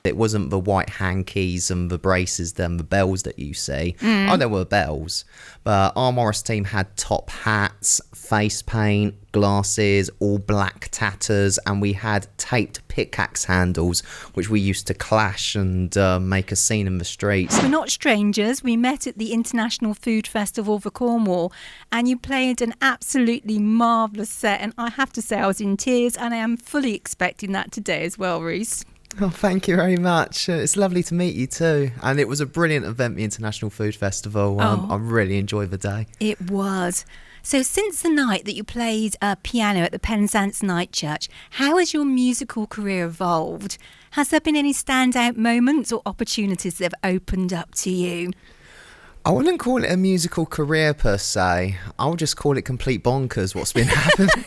It wasn't the white hankies and the braces and the bells that you see. Oh, there were bells. But our Morris team had top hats, face paint, glasses, all black tatters, and we had taped pickaxe handles, which we used to clash and make a scene in the streets. We're not strangers. We met at the International Food Festival for Cornwall, and you played an absolutely marvellous set, and I have to say I was in tears, and I am fully expecting that today as well, Rhys. Oh, thank you very much. It's lovely to meet you too. And it was a brilliant event, the International Food Festival. I really enjoyed the day. It was. So since the night that you played piano at the Penzance Night Church, how has your musical career evolved? Has there been any standout moments or opportunities that have opened up to you? I wouldn't call it a musical career per se. I'll just call it complete bonkers what's been happening.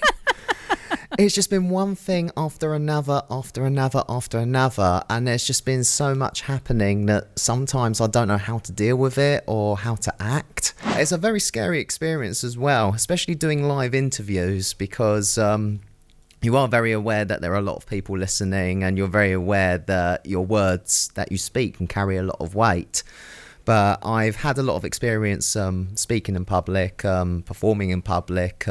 It's just been one thing after another, after another, after another. And there's just been so much happening that sometimes I don't know how to deal with it or how to act. It's a very scary experience as well, especially doing live interviews, because you are very aware that there are a lot of people listening, and you're very aware that your words that you speak can carry a lot of weight. But I've had a lot of experience speaking in public, performing in public.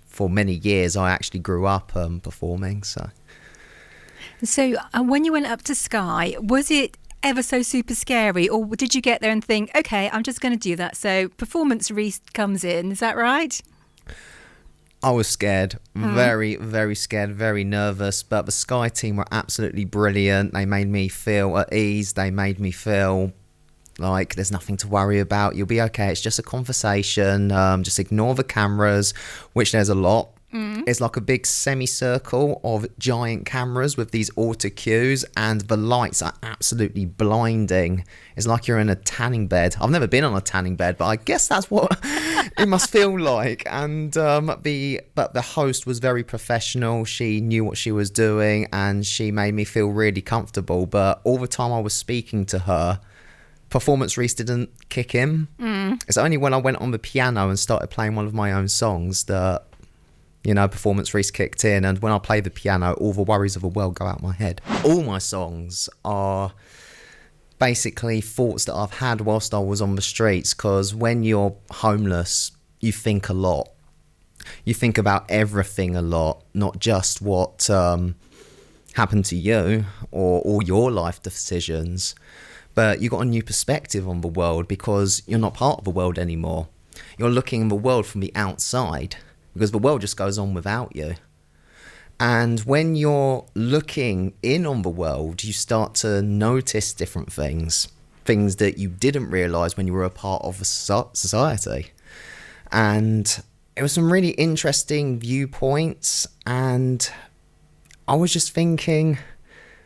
For many years, I actually grew up performing. So when you went up to Sky, was it ever so super scary, or did you get there and think, okay, I'm just going to do that? So performance Rhys comes in, is that right? I was scared, very, very scared, very nervous. But the Sky team were absolutely brilliant. They made me feel at ease. They made me feel like there's nothing to worry about. You'll be okay. It's just a conversation. Just ignore the cameras, which there's a lot. It's like a big semicircle of giant cameras with these auto cues, and the lights are absolutely blinding. It's like you're in a tanning bed. I've never been on a tanning bed, but I guess that's what it must feel like. And but the host was very professional. She knew what she was doing, and she made me feel really comfortable. But all the time I was speaking to her, performance Rhys didn't kick in. It's only when I went on the piano and started playing one of my own songs that, performance Rhys kicked in. And when I play the piano, all the worries of the world go out my head. All my songs are basically thoughts that I've had whilst I was on the streets, because when you're homeless, you think a lot. You think about everything a lot, not just what happened to you or all your life decisions. But you got a new perspective on the world because you're not part of the world anymore. You're looking at the world from the outside because the world just goes on without you. And when you're looking in on the world, you start to notice different things that you didn't realise when you were a part of a society. And it was some really interesting viewpoints. And I was just thinking,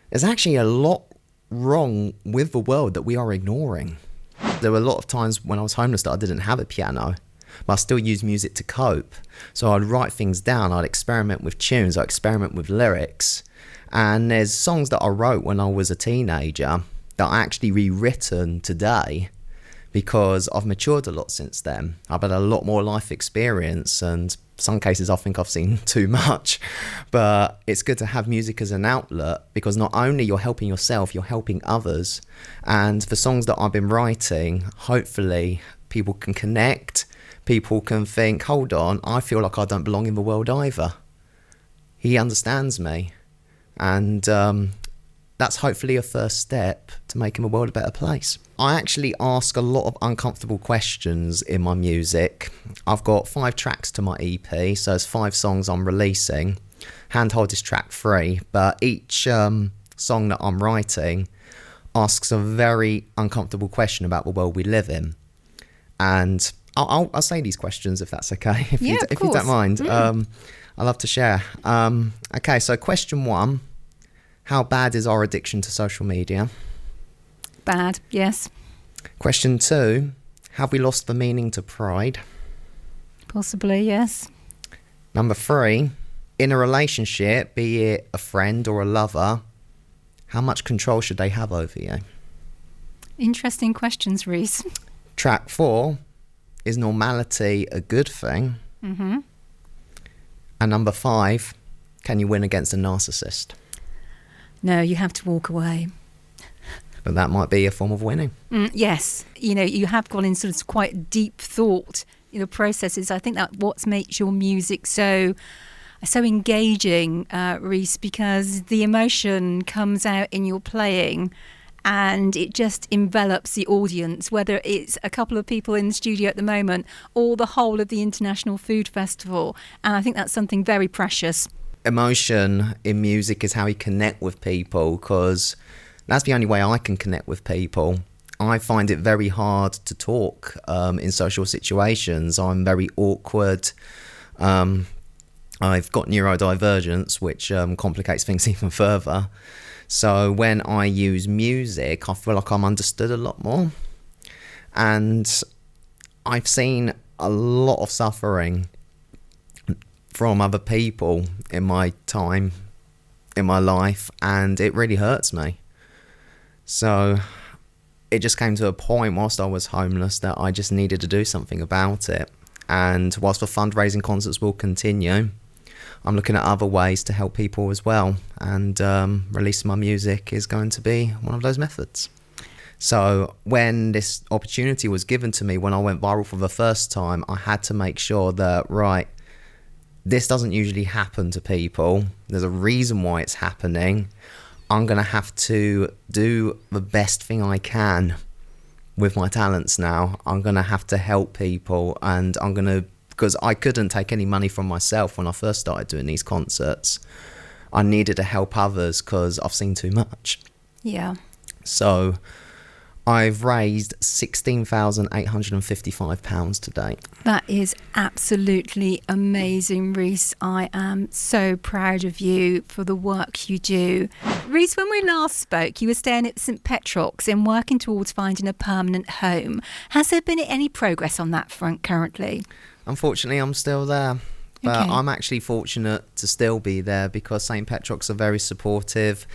there's actually a lot wrong with the world that we are ignoring. There were a lot of times when I was homeless that I didn't have a piano, but I still used music to cope. So I'd write things down, I'd experiment with tunes, I'd experiment with lyrics. And there's songs that I wrote when I was a teenager that I actually rewritten today because I've matured a lot since then. I've had a lot more life experience, and some cases I think I've seen too much. But it's good to have music as an outlet, because not only you're helping yourself, you're helping others. And the songs that I've been writing, hopefully people can connect. People can think, hold on, I feel like I don't belong in the world either. He understands me. And that's hopefully a first step to making the world a better place. I actually ask a lot of uncomfortable questions in my music. I've got 5 tracks to my EP, so it's 5 songs I'm releasing. Handhold is track 3, but each song that I'm writing asks a very uncomfortable question about the world we live in. And I'll say these questions if that's okay, if you don't mind. I love to share. Okay, so question 1. How bad is our addiction to social media? Bad, yes. Question 2. Have we lost the meaning to pride? Possibly, yes. Number 3. In a relationship, be it a friend or a lover, how much control should they have over you? Interesting questions, Rhys. Track 4. Is normality a good thing? Mm-hmm. And number 5. Can you win against a narcissist? No, you have to walk away. But that might be a form of winning. Yes, you have gone in sort of quite deep thought, processes. I think that what makes your music so engaging, Rhys, because the emotion comes out in your playing and it just envelops the audience, whether it's a couple of people in the studio at the moment or the whole of the International Food Festival. And I think that's something very precious. Emotion in music is how you connect with people, because that's the only way I can connect with people. I find it very hard to talk in social situations. I'm very awkward. I've got neurodivergence, which complicates things even further. So when I use music, I feel like I'm understood a lot more. And I've seen a lot of suffering from other people in my time, in my life, and it really hurts me. So it just came to a point whilst I was homeless that I just needed to do something about it. And whilst the fundraising concerts will continue, I'm looking at other ways to help people as well, and releasing my music is going to be one of those methods. So when this opportunity was given to me, when I went viral for the first time, I had to make sure that, right, this doesn't usually happen to people. There's a reason why it's happening. I'm going to have to do the best thing I can with my talents now. I'm going to have to help people, and I'm going to, because I couldn't take any money from myself when I first started doing these concerts. I needed to help others because I've seen too much. Yeah. So I've raised £16,855 to date. That is absolutely amazing, Rhys. I am so proud of you for the work you do. Rhys, when we last spoke, you were staying at St Petrock's and working towards finding a permanent home. Has there been any progress on that front currently? Unfortunately, I'm still there. But Okay. I'm actually fortunate to still be there because St Petrock's are very supportive.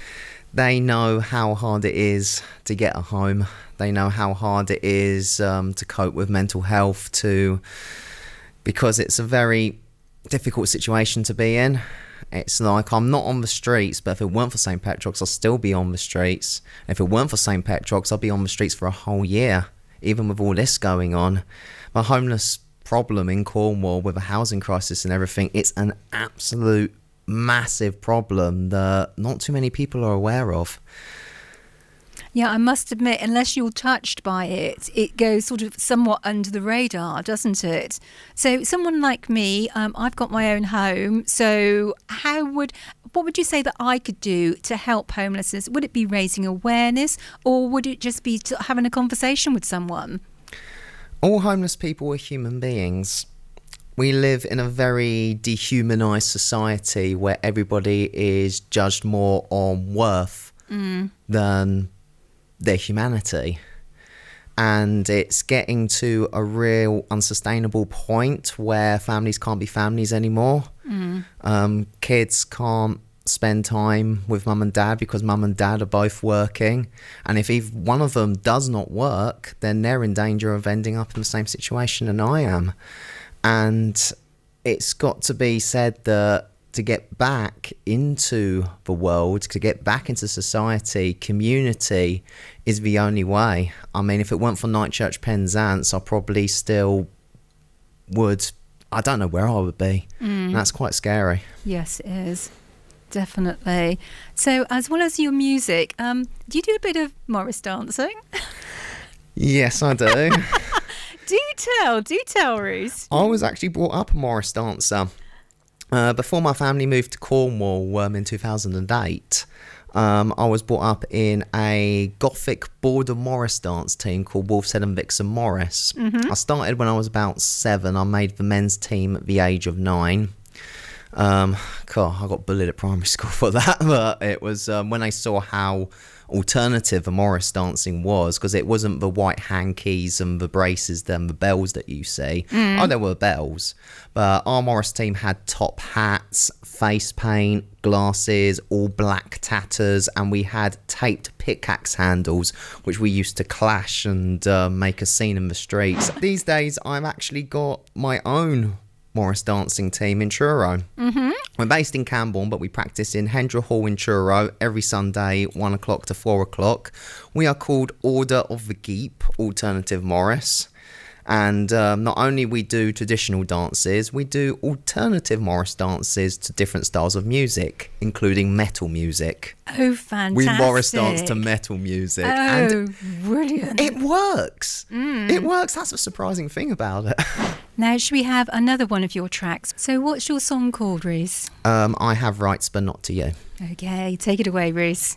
They know how hard it is to get a home. They know how hard it is to cope with mental health, because it's a very difficult situation to be in. It's like I'm not on the streets, but if it weren't for St Petrock's, I'll still be on the streets. If it weren't for St Petrock's, I'll be on the streets for a whole year, even with all this going on. My homeless problem in Cornwall with a housing crisis and everything, it's an absolute massive problem that not too many people are aware of. Yeah, I must admit, unless you're touched by it, it goes sort of somewhat under the radar, doesn't it? So someone like me, I've got my own home. So what would you say that I could do to help homelessness? Would it be raising awareness, or would it just be having a conversation with someone? All homeless people are human beings. We live in a very dehumanised society where everybody is judged more on worth than their humanity. And it's getting to a real unsustainable point where families can't be families anymore. Kids can't spend time with mum and dad because mum and dad are both working, and if one of them does not work, then they're in danger of ending up in the same situation than I am. And it's got to be said that to get back into the world, to get back into society, community is the only way. I mean, if it weren't for Night Church Penzance, I probably still would, I don't know where I would be. And that's quite scary. Yes, it is. Definitely. So as well as your music, do you do a bit of Morris dancing? Yes, I do. Do tell, Rhys. I was actually brought up a Morris dancer. Before my family moved to Cornwall in 2008, I was brought up in a gothic border Morris dance team called Wolf's Head and Vixen Morris. I started when I was about 7. I made the men's team at the age of 9. I got bullied at primary school for that, but it was when I saw how alternative the Morris dancing was, because it wasn't the white hankies and the braces and the bells that you see. Oh, there were bells, but our Morris team had top hats, face paint, glasses, all black tatters, and we had taped pickaxe handles which we used to clash and make a scene in the streets. These days I've actually got my own Morris dancing team in Truro. Mm-hmm. We're based in Camborne, but we practice in Hendra Hall in Truro every Sunday, 1 o'clock to 4 o'clock. We are called Order of the Geep, Alternative Morris. And not only we do traditional dances, we do alternative Morris dances to different styles of music, including metal music. Oh, fantastic. We Morris dance to metal music. Oh, and brilliant. it works. It works. That's a surprising thing about it. Now, should we have another one of your tracks? So what's your song called, Rhys? I Have Rights, But Not to You. Okay, take it away, Rhys.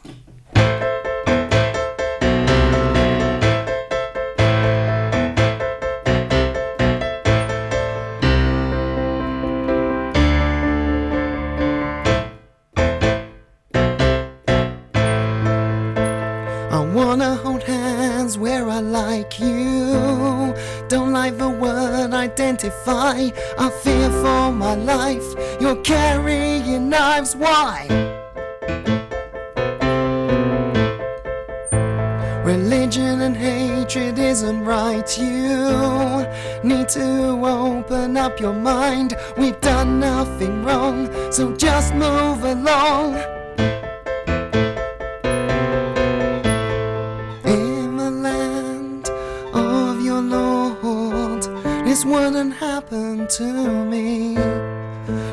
Where I like you, don't like the word identify. I fear for my life, you're carrying knives, why? Religion and hatred isn't right, you need to open up your mind. We've done nothing wrong, so just move along. This wouldn't happen to me.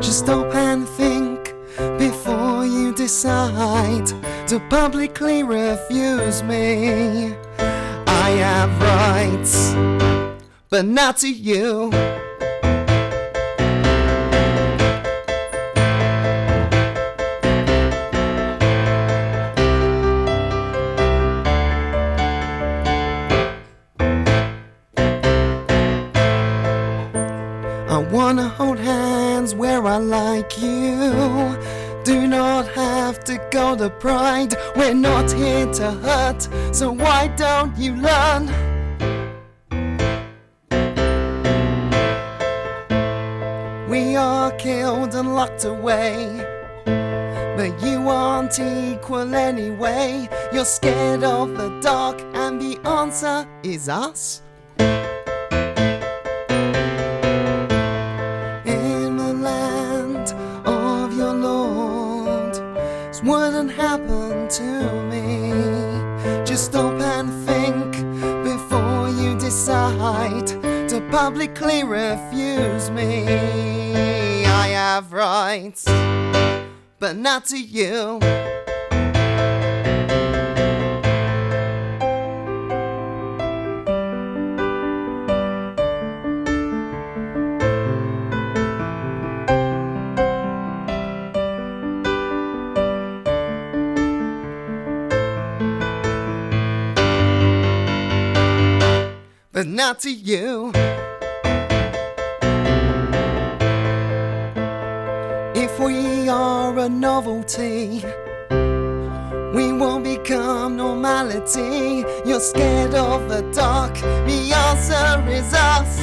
Just stop and think before you decide to publicly refuse me. I have rights, but not to you. I wanna hold hands where I like you. Do not have to go to pride. We're not here to hurt, so why don't you learn? We are killed and locked away, but you aren't equal anyway. You're scared of the dark, and the answer is us. Wouldn't happen to me. Just stop and think before you decide to publicly refuse me. I have rights, but not to you. But not to you. If we are a novelty, we will become normality. You're scared of the dark, the answer is us.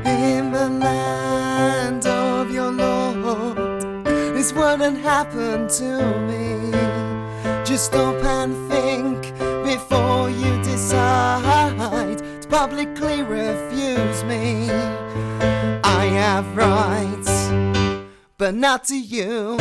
In the land of your Lord, this wouldn't happen to me. Just stop and think before you decide to publicly refuse me. I have rights, but not to you.